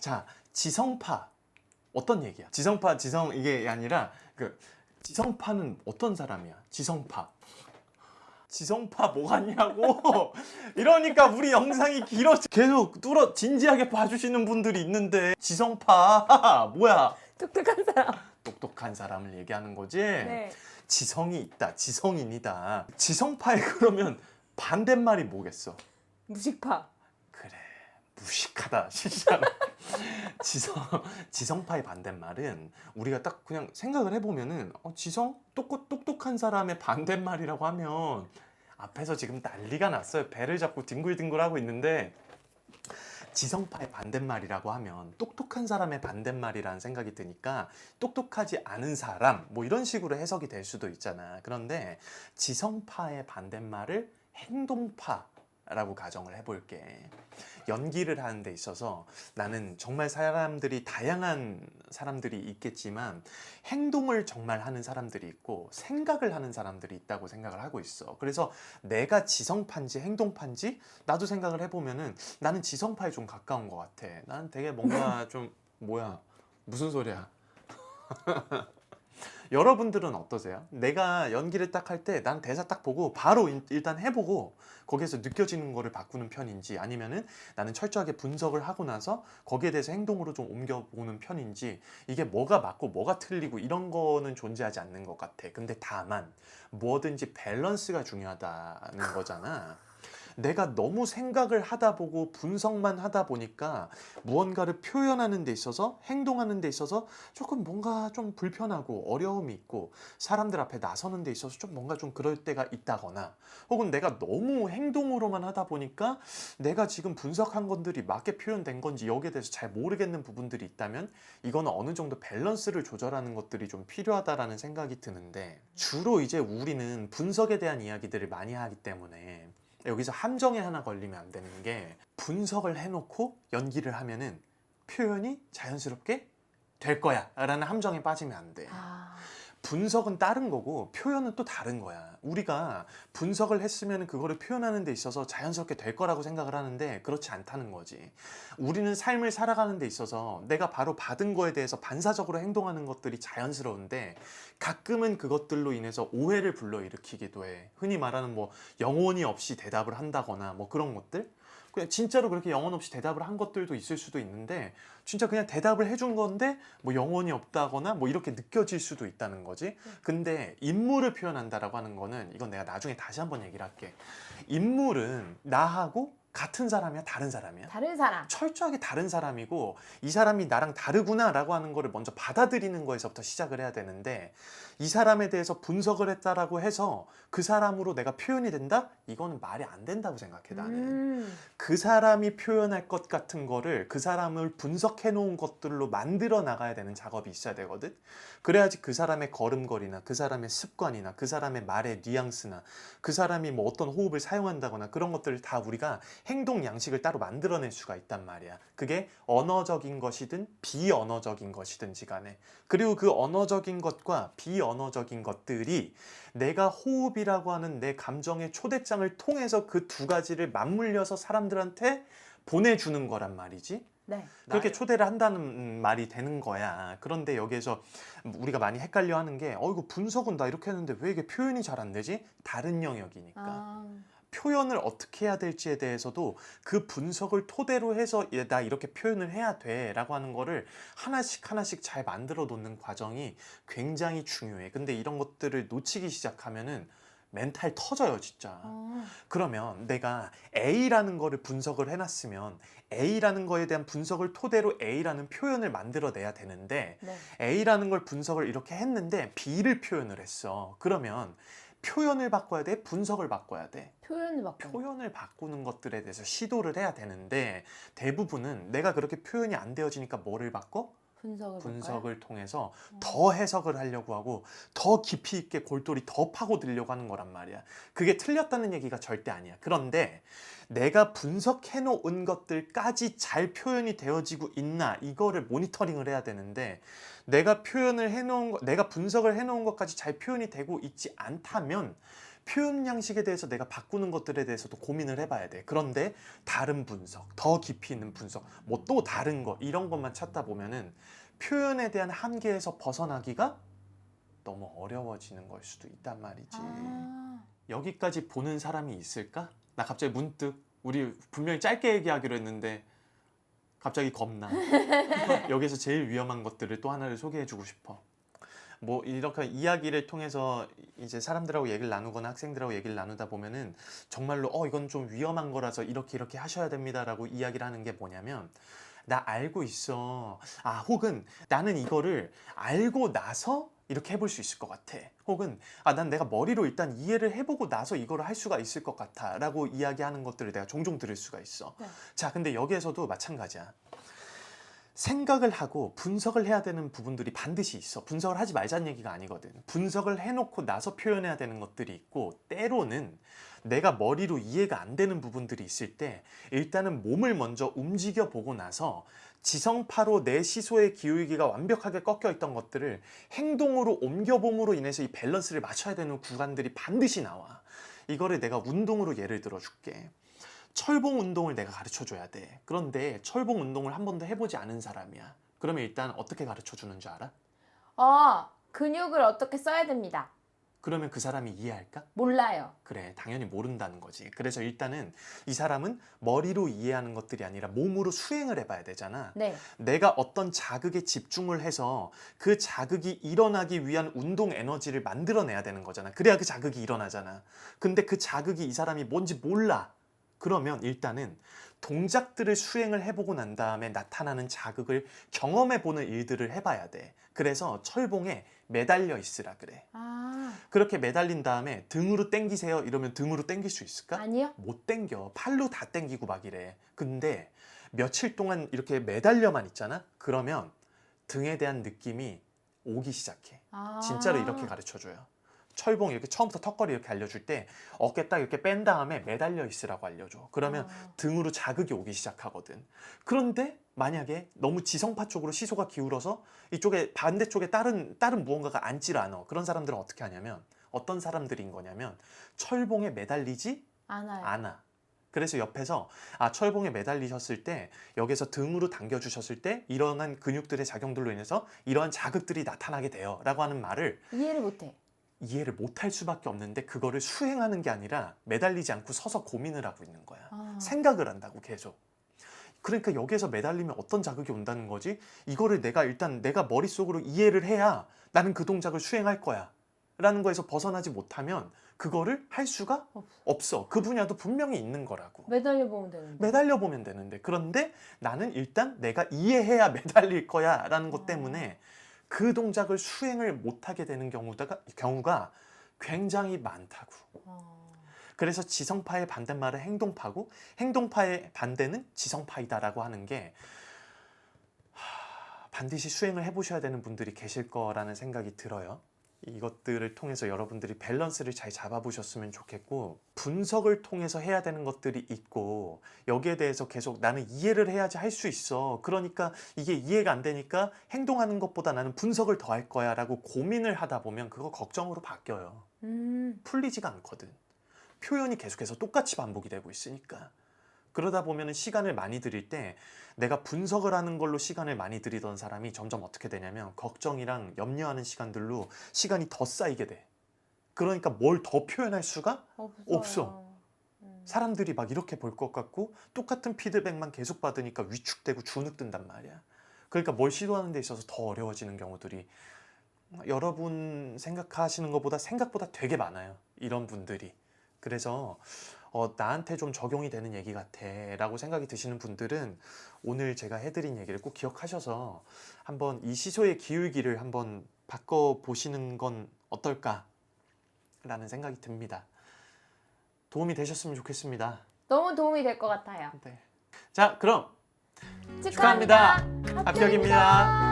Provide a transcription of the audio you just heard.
자, 지성파 어떤 얘기야? 지성 이게 아니라 그 지성파는 어떤 사람이야? 지성파 뭐 같냐고. 이러니까 우리 영상이 길어져. 계속 진지하게 봐주시는 분들이 있는데 지성파 뭐야? 똑똑한 사람. 똑똑한 사람을 얘기하는 거지. 네. 지성이 있다, 지성인이다. 지성파에 그러면 반대말이 뭐겠어? 무식파. 그래, 무식하다 진짜. 지성파의 반대말은 우리가 딱 그냥 생각을 해보면은 똑똑한 사람의 반대말이라고 하면 앞에서 지금 난리가 났어요. 배를 잡고 뒹굴뒹굴 하고 있는데, 지성파의 반대말이라고 하면 똑똑한 사람의 반대말이라는 생각이 드니까 똑똑하지 않은 사람 뭐 이런 식으로 해석이 될 수도 있잖아. 그런데 지성파의 반대말을 행동파라고 가정을 해볼게. 연기를 하는 데 있어서 나는 정말 사람들이 다양한 사람들이 있겠지만 행동을 정말 하는 사람들이 있고 생각을 하는 사람들이 있다고 생각을 하고 있어. 그래서 내가 지성파인지 행동파인지 나도 생각을 해보면은 나는 지성파에 좀 가까운 것 같아. 나는 되게 뭔가 좀 뭐야, 무슨 소리야. 여러분들은 어떠세요? 내가 연기를 딱 할 때 난 대사 딱 보고 바로 일단 해보고 거기에서 느껴지는 거를 바꾸는 편인지, 아니면은 나는 철저하게 분석을 하고 나서 거기에 대해서 행동으로 좀 옮겨보는 편인지, 이게 뭐가 맞고 뭐가 틀리고 이런 거는 존재하지 않는 것 같아. 근데 다만 뭐든지 밸런스가 중요하다는 거잖아. 내가 너무 생각을 하다 보고 분석만 하다 보니까 무언가를 표현하는 데 있어서, 행동하는 데 있어서 조금 뭔가 좀 불편하고 어려움이 있고, 사람들 앞에 나서는 데 있어서 좀 뭔가 좀 그럴 때가 있다거나, 혹은 내가 너무 행동으로만 하다 보니까 내가 지금 분석한 것들이 맞게 표현된 건지 여기에 대해서 잘 모르겠는 부분들이 있다면, 이거는 어느 정도 밸런스를 조절하는 것들이 좀 필요하다라는 생각이 드는데, 주로 이제 우리는 분석에 대한 이야기들을 많이 하기 때문에 여기서 함정에 하나 걸리면 안 되는 게, 분석을 해놓고 연기를 하면은 표현이 자연스럽게 될 거야 라는 함정에 빠지면 안 돼. 분석은 다른 거고 표현은 또 다른 거야. 우리가 분석을 했으면 그거를 표현하는 데 있어서 자연스럽게 될 거라고 생각을 하는데 그렇지 않다는 거지. 우리는 삶을 살아가는 데 있어서 내가 바로 받은 거에 대해서 반사적으로 행동하는 것들이 자연스러운데, 가끔은 그것들로 인해서 오해를 불러일으키기도 해. 흔히 말하는 뭐 영혼이 없이 대답을 한다거나 뭐 그런 것들. 그냥 진짜로 그렇게 영혼 없이 대답을 한 것들도 있을 수도 있는데, 진짜 그냥 대답을 해준 건데 뭐 영혼이 없다거나 뭐 이렇게 느껴질 수도 있다는 거지. 근데 인물을 표현한다라고 하는 거는, 이건 내가 나중에 다시 한번 얘기를 할게. 인물은 나하고 같은 사람이야, 다른 사람이야? 다른 사람. 철저하게 다른 사람이고, 이 사람이 나랑 다르구나 라고 하는 거를 먼저 받아들이는 거에서부터 시작을 해야 되는데, 이 사람에 대해서 분석을 했다라고 해서 그 사람으로 내가 표현이 된다? 이거는 말이 안 된다고 생각해 나는. 그 사람이 표현할 것 같은 거를 그 사람을 분석해 놓은 것들로 만들어 나가야 되는 작업이 있어야 되거든. 그래야지 그 사람의 걸음걸이나 그 사람의 습관이나 그 사람의 말의 뉘앙스나 그 사람이 뭐 어떤 호흡을 사용한다거나 그런 것들을 다 우리가 행동 양식을 따로 만들어낼 수가 있단 말이야. 그게 언어적인 것이든 비언어적인 것이든지 간에. 그리고 그 언어적인 것과 비언어적인 것들이 내가 호흡이라고 하는 내 감정의 초대장을 통해서 그 두 가지를 맞물려서 사람들한테 보내주는 거란 말이지. 네. 그렇게 초대를 한다는 말이 되는 거야. 그런데 여기에서 우리가 많이 헷갈려 하는 게, 이거 분석은 나 이렇게 했는데 왜 이게 표현이 잘 안 되지? 다른 영역이니까. 표현을 어떻게 해야 될지에 대해서도 그 분석을 토대로 해서 나 이렇게 표현을 해야 돼 라고 하는 거를 하나씩 하나씩 잘 만들어 놓는 과정이 굉장히 중요해. 근데 이런 것들을 놓치기 시작하면은 멘탈 터져요 진짜. 그러면 내가 A라는 거를 분석을 해놨으면 A라는 거에 대한 분석을 토대로 A라는 표현을 만들어내야 되는데, 네. A라는 걸 분석을 이렇게 했는데 B를 표현을 했어. 그러면 표현을 바꿔야 돼? 분석을 바꿔야 돼? 표현을 바꿔. 표현을 바꾸는 것들에 대해서 시도를 해야 되는데, 대부분은 내가 그렇게 표현이 안 되어지니까 뭐를 바꿔? 분석을 통해서 더 해석을 하려고 하고 더 깊이 있게 골똘히 더 파고들려고 하는 거란 말이야. 그게 틀렸다는 얘기가 절대 아니야. 그런데 내가 분석해 놓은 것들까지 잘 표현이 되어지고 있나, 이거를 모니터링을 해야 되는데, 내가 분석을 해 놓은 것까지 잘 표현이 되고 있지 않다면 표현 양식에 대해서 내가 바꾸는 것들에 대해서도 고민을 해봐야 돼. 그런데 다른 분석, 더 깊이 있는 분석, 뭐 또 다른 거 이런 것만 찾다 보면은 표현에 대한 한계에서 벗어나기가 너무 어려워지는 걸 수도 있단 말이지. 여기까지 보는 사람이 있을까? 나 갑자기 문득 우리 분명히 짧게 얘기하기로 했는데 갑자기 겁나. 여기서 제일 위험한 것들을 또 하나를 소개해주고 싶어. 뭐 이렇게 이야기를 통해서 이제 사람들하고 얘기를 나누거나 학생들하고 얘기를 나누다 보면은 정말로 이건 좀 위험한 거라서 이렇게 하셔야 됩니다라고 이야기를 하는 게 뭐냐면 나 알고 있어. 혹은 나는 이거를 알고 나서 이렇게 해볼 수 있을 것 같아. 혹은 난 내가 머리로 일단 이해를 해보고 나서 이거를 할 수가 있을 것 같아 라고 이야기하는 것들을 내가 종종 들을 수가 있어. 네. 자, 근데 여기에서도 마찬가지야. 생각을 하고 분석을 해야 되는 부분들이 반드시 있어. 분석을 하지 말자는 얘기가 아니거든. 분석을 해놓고 나서 표현해야 되는 것들이 있고, 때로는 내가 머리로 이해가 안 되는 부분들이 있을 때 일단은 몸을 먼저 움직여 보고 나서 지성파로 내 시소의 기울기가 완벽하게 꺾여 있던 것들을 행동으로 옮겨봄으로 인해서 이 밸런스를 맞춰야 되는 구간들이 반드시 나와. 이거를 내가 운동으로 예를 들어 줄게. 철봉 운동을 내가 가르쳐 줘야 돼. 그런데 철봉 운동을 한 번도 해보지 않은 사람이야. 그러면 일단 어떻게 가르쳐 주는 줄 알아? 근육을 어떻게 써야 됩니다. 그러면 그 사람이 이해할까? 몰라요. 그래, 당연히 모른다는 거지. 그래서 일단은 이 사람은 머리로 이해하는 것들이 아니라 몸으로 수행을 해봐야 되잖아. 네. 내가 어떤 자극에 집중을 해서 그 자극이 일어나기 위한 운동 에너지를 만들어내야 되는 거잖아. 그래야 그 자극이 일어나잖아. 근데 그 자극이 이 사람이 뭔지 몰라. 그러면 일단은 동작들을 수행을 해보고 난 다음에 나타나는 자극을 경험해보는 일들을 해봐야 돼. 그래서 철봉에 매달려 있으라 그래. 그렇게 매달린 다음에 등으로 당기세요 이러면 등으로 당길 수 있을까? 아니요. 못 당겨. 팔로 다 당기고 막 이래. 근데 며칠 동안 이렇게 매달려만 있잖아? 그러면 등에 대한 느낌이 오기 시작해. 진짜로 이렇게 가르쳐줘요. 철봉 이렇게 처음부터 턱걸이 이렇게 알려줄 때 어깨 딱 이렇게 뺀 다음에 매달려 있으라고 알려줘. 그러면 등으로 자극이 오기 시작하거든. 그런데 만약에 너무 지성파 쪽으로 시소가 기울어서 이쪽에 반대쪽에 다른 무언가가 앉질 않아. 그런 사람들은 어떻게 하냐면 어떤 사람들인 거냐면 철봉에 매달리지 않아요. 않아. 그래서 옆에서 철봉에 매달리셨을 때 여기서 등으로 당겨주셨을 때 일어난 근육들의 작용들로 인해서 이러한 자극들이 나타나게 돼요 라고 하는 말을 이해를 못해. 이해를 못할 수밖에 없는데 그거를 수행하는 게 아니라 매달리지 않고 서서 고민을 하고 있는 거야. 생각을 한다고 계속. 그러니까 여기에서 매달리면 어떤 자극이 온다는 거지? 이거를 내가 머릿속으로 이해를 해야 나는 그 동작을 수행할 거야 라는 거에서 벗어나지 못하면 그거를 할 수가 없어. 그 분야도 분명히 있는 거라고. 매달려 보면 되는데. 매달려 보면 되는데. 그런데 나는 일단 내가 이해해야 매달릴 거야 라는 것 때문에 그 동작을 수행을 못하게 되는 경우가 굉장히 많다고. 그래서 지성파의 반대말은 행동파고 행동파의 반대는 지성파이다라고 하는 게 반드시 수행을 해보셔야 되는 분들이 계실 거라는 생각이 들어요. 이것들을 통해서 여러분들이 밸런스를 잘 잡아보셨으면 좋겠고, 분석을 통해서 해야 되는 것들이 있고 여기에 대해서 계속 나는 이해를 해야지 할 수 있어. 그러니까 이게 이해가 안 되니까 행동하는 것보다 나는 분석을 더 할 거야 라고 고민을 하다 보면 그거 걱정으로 바뀌어요. 풀리지가 않거든. 표현이 계속해서 똑같이 반복이 되고 있으니까. 그러다 보면 시간을 많이 들일 때 내가 분석을 하는 걸로 시간을 많이 들이던 사람이 점점 어떻게 되냐면 걱정이랑 염려하는 시간들로 시간이 더 쌓이게 돼. 그러니까 뭘 더 표현할 수가 없어. 사람들이 막 이렇게 볼 것 같고 똑같은 피드백만 계속 받으니까 위축되고 주눅든단 말이야. 그러니까 뭘 시도하는 데 있어서 더 어려워지는 경우들이 여러분 생각하시는 것보다 생각보다 되게 많아요. 이런 분들이. 그래서 나한테 좀 적용이 되는 얘기 같아 라고 생각이 드시는 분들은 오늘 제가 해드린 얘기를 꼭 기억하셔서 한번 이 시소의 기울기를 한번 바꿔보시는 건 어떨까 라는 생각이 듭니다. 도움이 되셨으면 좋겠습니다. 너무 도움이 될 것 같아요. 네. 자, 그럼 축하합니다. 합격입니다.